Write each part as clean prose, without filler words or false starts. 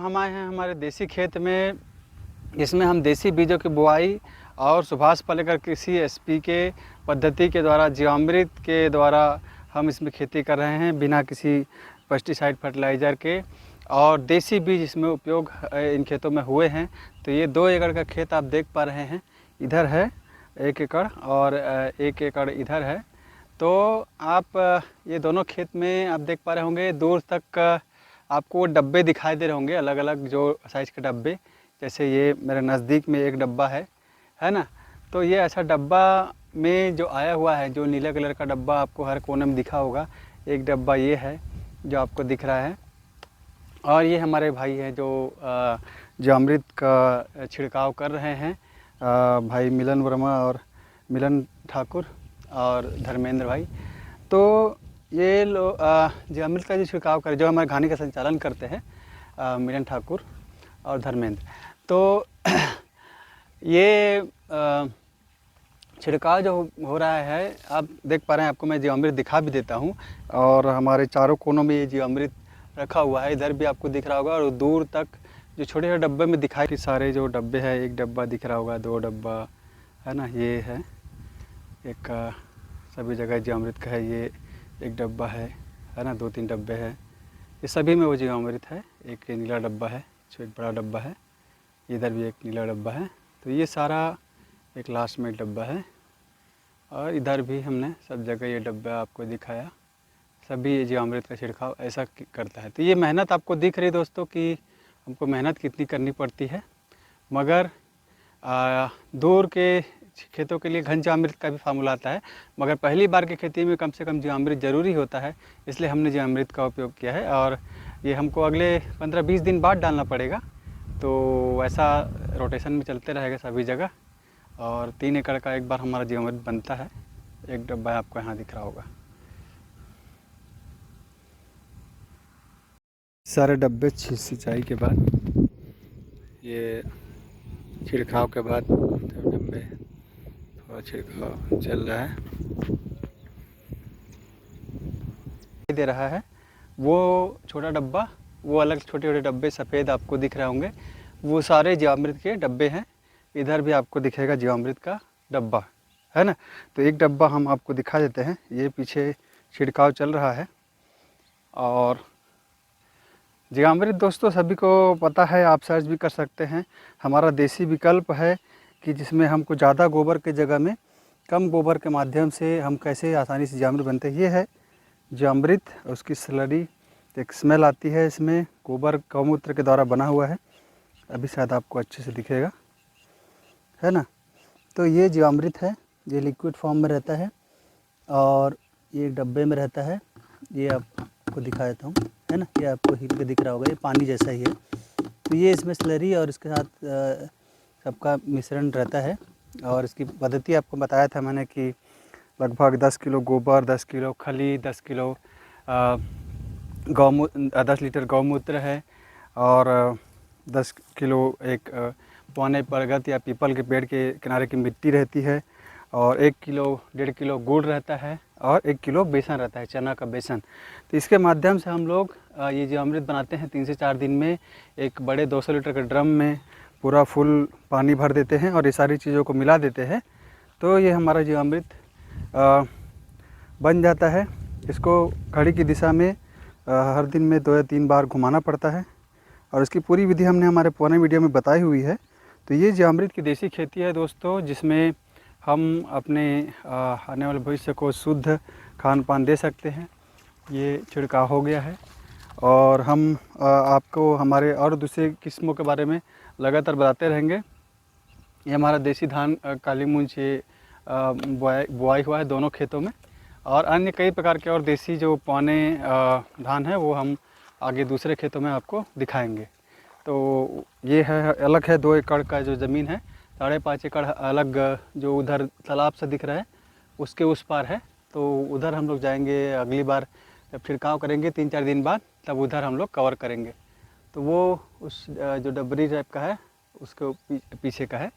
हम आए हैं हमारे देसी खेत में, इसमें हम देसी बीजों की बुआई और सुभाष पालेकर कृषि एसपी के पद्धति के द्वारा, जीवामृत के द्वारा हम इसमें खेती कर रहे हैं बिना किसी पेस्टिसाइड फर्टिलाइज़र के, और देसी बीज इसमें उपयोग इन खेतों में हुए हैं। तो ये 2 एकड़ का खेत आप देख पा रहे हैं, इधर है 1 एकड़ और 1 एकड़ इधर है। तो आप ये दोनों खेत में आप देख पा रहे होंगे, दूर तक आपको डब्बे दिखाई दे रहे होंगे, अलग अलग जो साइज़ के डब्बे। जैसे ये मेरे नज़दीक में एक डब्बा है ना। तो ये ऐसा डब्बा में जो आया हुआ है, जो नीले कलर का डब्बा आपको हर कोने में दिखा होगा, एक डब्बा ये है जो आपको दिख रहा है। और ये हमारे भाई हैं जो अमृत का छिड़काव कर रहे हैं, भाई मिलन वर्मा और मिलन ठाकुर और धर्मेंद्र भाई। तो ये लोग जो अमृत का जो छिड़काव कर, जो हमारे घानी का संचालन करते हैं, मिलन ठाकुर और धर्मेंद्र। तो ये छिड़काव जो हो रहा है, आप देख पा रहे हैं, आपको मैं जीवामृत दिखा भी देता हूँ। और हमारे चारों कोनों में ये जीवामृत रखा हुआ है, इधर भी आपको दिख रहा होगा, और दूर तक जो छोटे छोटे डब्बे में दिखाई कि सारे जो डब्बे हैं, एक डब्बा दिख रहा होगा, 2 डब्बा है ना, ये है एक, सभी जगह जीवामृत का है। ये एक डब्बा है ना, 2-3 डब्बे हैं, ये सभी में वो जीवामृत है। एक नीला डब्बा है, जो एक बड़ा डब्बा है, इधर भी एक नीला डब्बा है। तो ये सारा एक लास्ट में डब्बा है, और इधर भी हमने सब जगह ये डब्बा आपको दिखाया। सभी ये जीवामृत का छिड़काव ऐसा करता है। तो ये मेहनत आपको दिख रही है दोस्तों कि हमको मेहनत कितनी करनी पड़ती है, मगर दूर के खेतों के लिए घन जीवामृत का भी फार्मूला आता है, मगर पहली बार की खेती में कम से कम जीवामृत ज़रूरी होता है, इसलिए हमने जीवामृत का उपयोग किया है। और ये हमको अगले 15-20 दिन बाद डालना पड़ेगा, तो ऐसा रोटेशन में चलते रहेगा सभी जगह। और 3 एकड़ का एक बार हमारा जीवामृत बनता है। एक डब्बा आपको यहाँ दिख रहा होगा। सारे डब्बे सिंचाई के बाद, ये छिड़काव के बाद डब्बे थोड़ा छिड़काव चल रहा है, दे रहा है। वो छोटा डब्बा, वो अलग छोटे छोटे डब्बे सफ़ेद आपको दिख रहे होंगे, वो सारे जीवामृत के डब्बे हैं। इधर भी आपको दिखेगा जीवामृत का डब्बा, है ना। तो एक डब्बा हम आपको दिखा देते हैं, ये पीछे छिड़काव चल रहा है। और जीवामृत दोस्तों सभी को पता है, आप सर्च भी कर सकते हैं। हमारा देसी विकल्प है कि जिसमें हमको ज़्यादा गोबर के जगह में कम गोबर के माध्यम से हम कैसे आसानी से जीवामृत बनते हैं। ये है जीवामृत, उसकी स्लरी, एक स्मेल आती है इसमें, गोबर गौमूत्र के द्वारा बना हुआ है। अभी शायद आपको अच्छे से दिखेगा, है ना। तो ये जीवामृत है, ये लिक्विड फॉर्म में रहता है और ये डब्बे में रहता है। ये आपको दिखा देता हूँ, है ना, ये आपको हिल के दिख रहा होगा, ये पानी जैसा ही है। तो ये इसमें स्लरी और इसके साथ सबका मिश्रण रहता है। और इसकी पद्धति आपको बताया था मैंने कि लगभग 10 किलो गोबर, 10 किलो खली, 10 किलो 10 लीटर गौमूत्र है, और 10 किलो एक पौने बरगद या पीपल के पेड़ के किनारे की मिट्टी रहती है, और 1 किलो 1.5 किलो गुड़ रहता है, और 1 किलो बेसन रहता है, चना का बेसन। तो इसके माध्यम से हम लोग ये जीवामृत बनाते हैं। 3 से 4 दिन में एक बड़े 200 लीटर के ड्रम में पूरा फुल पानी भर देते हैं और ये सारी चीज़ों को मिला देते हैं, तो ये हमारा जीवामृत बन जाता है। इसको घड़ी की दिशा में हर दिन में 2 या 3 बार घुमाना पड़ता है, और इसकी पूरी विधि हमने हमारे पुराने वीडियो में बताई हुई है। तो ये जीवामृत की देसी खेती है दोस्तों, जिसमें हम अपने आने वाले भविष्य को शुद्ध खान पान दे सकते हैं। ये छिड़काव हो गया है, और हम आपको हमारे और दूसरे किस्मों के बारे में लगातार बताते रहेंगे। ये हमारा देसी धान काली मूंछ ये बुआई हुआ है दोनों खेतों में, और अन्य कई प्रकार के और देसी जो पौने धान है वो हम आगे दूसरे खेतों में आपको दिखाएंगे। तो ये है अलग है 2 एकड़ का जो ज़मीन है, 5.5 एकड़ अलग जो उधर तालाब से दिख रहा है उसके उस पार है। तो उधर हम लोग जाएंगे अगली बार जब छिड़काव करेंगे 3-4 दिन बाद, तब उधर हम लोग कवर करेंगे। तो वो उस जो डबरी टाइप का है उसके पीछे का है।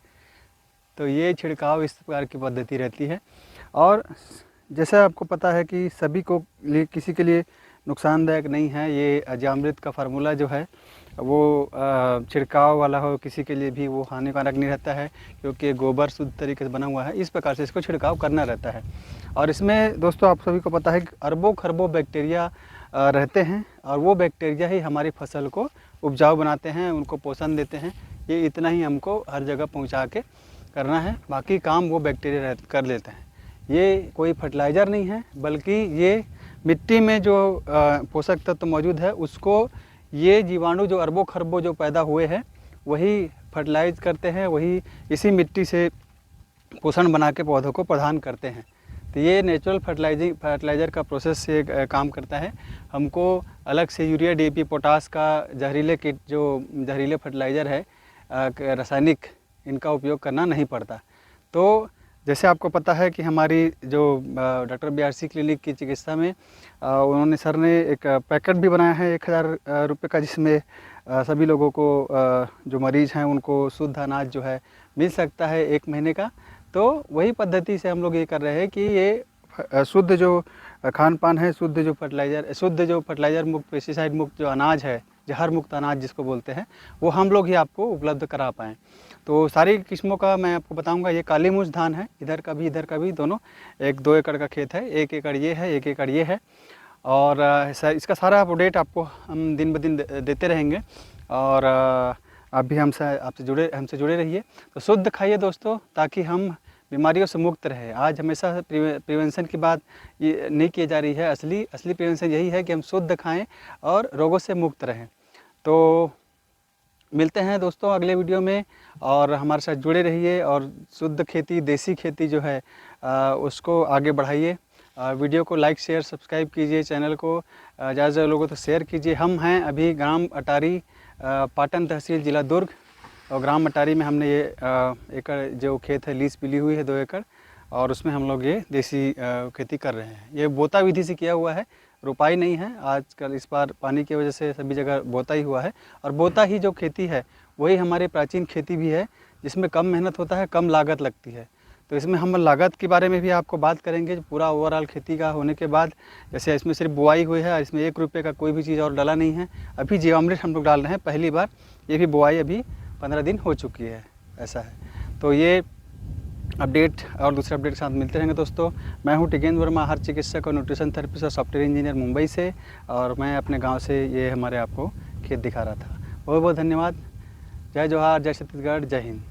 तो ये छिड़काव इस प्रकार की पद्धति रहती है। और जैसा आपको पता है कि सभी को लिए किसी के लिए नुकसानदायक नहीं है। ये जीवामृत का फार्मूला जो है वो छिड़काव वाला हो किसी के लिए भी वो हानिकारक नहीं रहता है, क्योंकि गोबर शुद्ध तरीके से बना हुआ है। इस प्रकार से इसको छिड़काव करना रहता है। और इसमें दोस्तों आप सभी को पता है कि अरबों खरबों बैक्टीरिया रहते हैं, और वो बैक्टीरिया ही हमारी फसल को उपजाऊ बनाते हैं, उनको पोषण देते हैं। ये इतना ही हमको हर जगह पहुंचा के करना है, बाकी काम वो बैक्टीरिया कर लेते हैं। ये कोई फर्टिलाइज़र नहीं है, बल्कि ये मिट्टी में जो पोषक तत्व मौजूद है उसको ये जीवाणु जो अरबों खरबों जो पैदा हुए हैं वही फर्टिलाइज करते हैं, वही इसी मिट्टी से पोषण बना के पौधों को प्रदान करते हैं। तो ये नेचुरल फर्टिलाइज़र का प्रोसेस से काम करता है। हमको अलग से यूरिया, DAP, पोटास का जहरीले कीट जो जहरीले फर्टिलाइज़र है रासायनिक, इनका उपयोग करना नहीं पड़ता। तो जैसे आपको पता है कि हमारी जो डॉक्टर BRC क्लिनिक की चिकित्सा में उन्होंने सर ने एक पैकेट भी बनाया है 1000 रुपये का, जिसमें सभी लोगों को जो मरीज़ हैं उनको शुद्ध अनाज जो है मिल सकता है 1 महीने का। तो वही पद्धति से हम लोग ये कर रहे हैं कि ये शुद्ध जो खान पान है, शुद्ध जो फर्टिलाइज़र मुक्त, पेस्टिसाइड मुक्त जो अनाज है, जहर मुक्त अनाज जिसको बोलते हैं, वो हम लोग ही आपको उपलब्ध करा पाएँ। तो सारी किस्मों का मैं आपको बताऊंगा। ये काली मूंछ धान है, इधर का भी दोनों, 1-2 एकड़ का खेत है, 1 एकड़ ये है, 1 एकड़ ये है। और इसका सारा अपडेट आपको हम दिन ब दिन देते रहेंगे। और आप भी हमसे जुड़े रहिए। तो शुद्ध खाइए दोस्तों, ताकि हम बीमारियों से मुक्त रहे। आज हमेशा प्रिवेंशन की बात ये नहीं की जा रही है। असली प्रिवेंशन यही है कि हम शुद्ध खाएं और रोगों से मुक्त रहें। तो मिलते हैं दोस्तों अगले वीडियो में, और हमारे साथ जुड़े रहिए। और शुद्ध खेती, देसी खेती जो है उसको आगे बढ़ाइए। वीडियो को लाइक, शेयर, सब्सक्राइब कीजिए। चैनल को ज़्यादा लोगों तो शेयर कीजिए। हम हैं अभी ग्राम अटारी, पाटन तहसील, जिला दुर्ग। और ग्राम अटारी में हमने ये एकड़ जो खेत है लीज मिली हुई है 2 एकड़, और उसमें हम लोग ये देसी खेती कर रहे हैं। ये बोता विधि से किया हुआ है, रुपाई नहीं है। आजकल इस बार पानी की वजह से सभी जगह बोता ही हुआ है। और बोता ही जो खेती है वही हमारी प्राचीन खेती भी है, जिसमें कम मेहनत होता है, कम लागत लगती है। तो इसमें हम लागत के बारे में भी आपको बात करेंगे। पूरा ओवरऑल खेती का होने के बाद, जैसे इसमें सिर्फ बुआई हुई है, इसमें 1 रुपये का कोई भी चीज़ और डाला नहीं है। अभी जीवामृत हम लोग डाल रहे हैं पहली बार, ये भी बुआई अभी 15 दिन हो चुकी है, ऐसा है। तो ये अपडेट और दूसरे अपडेट के साथ मिलते रहेंगे दोस्तों। मैं हूं टिकेंद्र वर्मा, हर चिकित्सक और न्यूट्रिशन थेरेपिस्ट और सॉफ्टवेयर इंजीनियर मुंबई से, और मैं अपने गांव से ये हमारे आपको खेत दिखा रहा था। बहुत बहुत धन्यवाद। जय जोहार, जय छत्तीसगढ़, जय हिंद।